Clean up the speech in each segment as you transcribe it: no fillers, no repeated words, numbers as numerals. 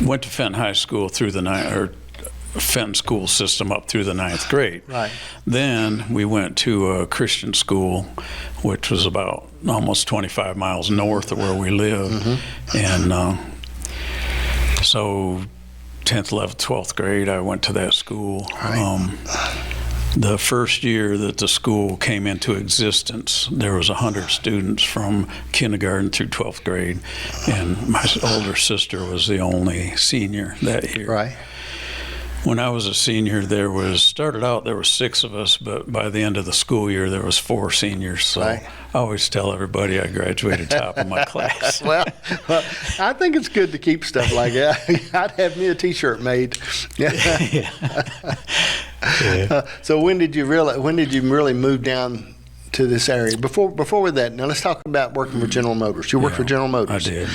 went to Fenton High School through the Fenton school system up through the 9th grade. Right. Then we went to a Christian school, which was about almost 25 miles north of where we live. And so 10th, 11th, 12th grade, I went to that school. Right. The first year that the school came into existence, there was 100 students from kindergarten through 12th grade, and my older sister was the only senior that year. Right. When I was a senior, there were 6 of us, but by the end of the school year, there was 4 seniors. So Right. I always tell everybody I graduated top of my class. well, I think it's good to keep stuff like that. I'd have me a T-shirt made. Yeah. So when did you really move down to this area? Before with that, now let's talk about working for General Motors. You worked for General Motors. I did.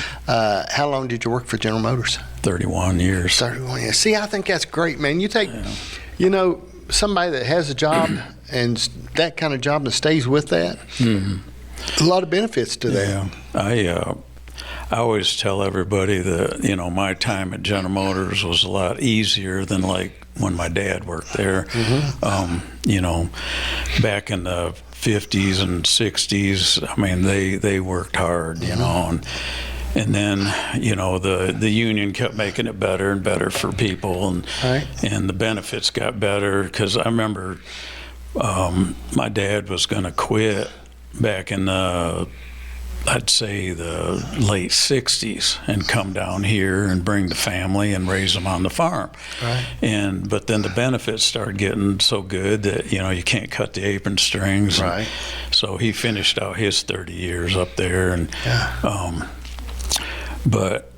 How long did you work for General Motors? 31 years. 31 years. See, I think that's great, man. You take, somebody that has a job and that kind of job and stays with that. A lot of benefits to that. Yeah. I always tell everybody that, my time at General Motors was a lot easier than like when my dad worked there. Back in the 50s and 60s, I mean, they worked hard, and then, the union kept making it better and better for people, and Right. and the benefits got better, because I remember my dad was going to quit back in I'd say the late 60s and come down here and bring the family and raise them on the farm. Right. But then the benefits started getting so good that, you can't cut the apron strings. Right. So he finished out his 30 years up there. And but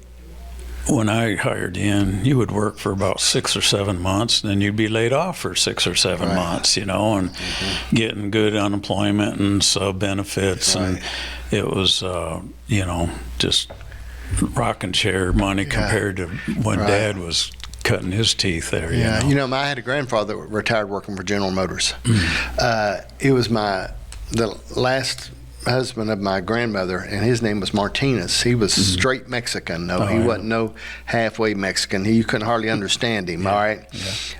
when I hired in, you would work for about 6 or 7 months, and then you'd be laid off for 6 or 7 months, and getting good unemployment and sub benefits. Right. And it was, just rocking chair money compared to when Dad was cutting his teeth there. I had a grandfather that retired working for General Motors. He was the last husband of my grandmother, and his name was Martinez. He was straight Mexican. No, he wasn't no halfway Mexican. You couldn't hardly understand him. All right,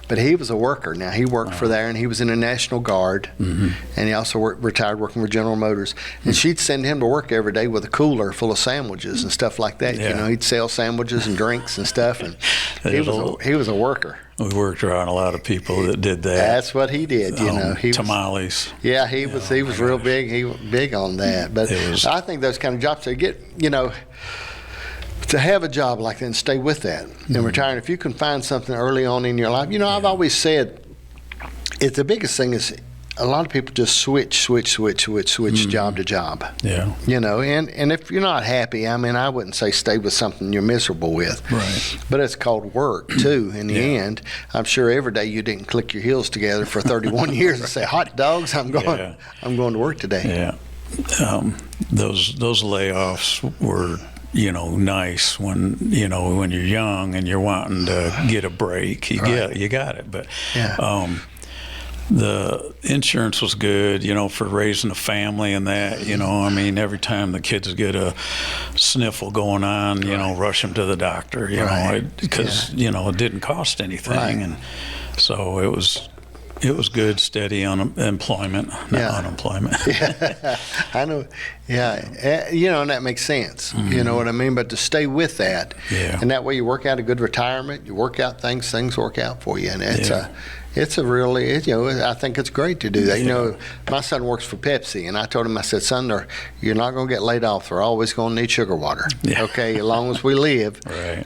but he was a worker. Now he worked for there, and he was in the National Guard, and he also retired working for General Motors. And she'd send him to work every day with a cooler full of sandwiches and stuff like that. He'd sell sandwiches and drinks and stuff, and he was a worker. We worked around a lot of people that did that. That's what he did, He tamales. He was real big. He was big on that. But I think those kind of jobs, to get, to have a job like that and stay with that and retire. If you can find something early on in your life, I've always said, the biggest thing is a lot of people just switch job to job. Yeah. And if you're not happy, I wouldn't say stay with something you're miserable with. Right. But it's called work too. In the end, I'm sure every day you didn't click your heels together for 31 years and say, "Hot dogs, I'm going to work today." Yeah. Those layoffs were nice when when you're young and you're wanting to get a break. You got it, but. The insurance was good, for raising a family and that, every time the kids get a sniffle going on, rush them to the doctor, because, it didn't cost anything. And so it was good, steady employment, not unemployment. I know. And that makes sense. You know what I mean? But to stay with that, and that way you work out a good retirement, you work out things work out for you. And it's a really, I think it's great to do that. My son works for Pepsi, and I told him, I said, "Son, you're not going to get laid off. They're always going to need sugar water. Okay, as long as we live." Right.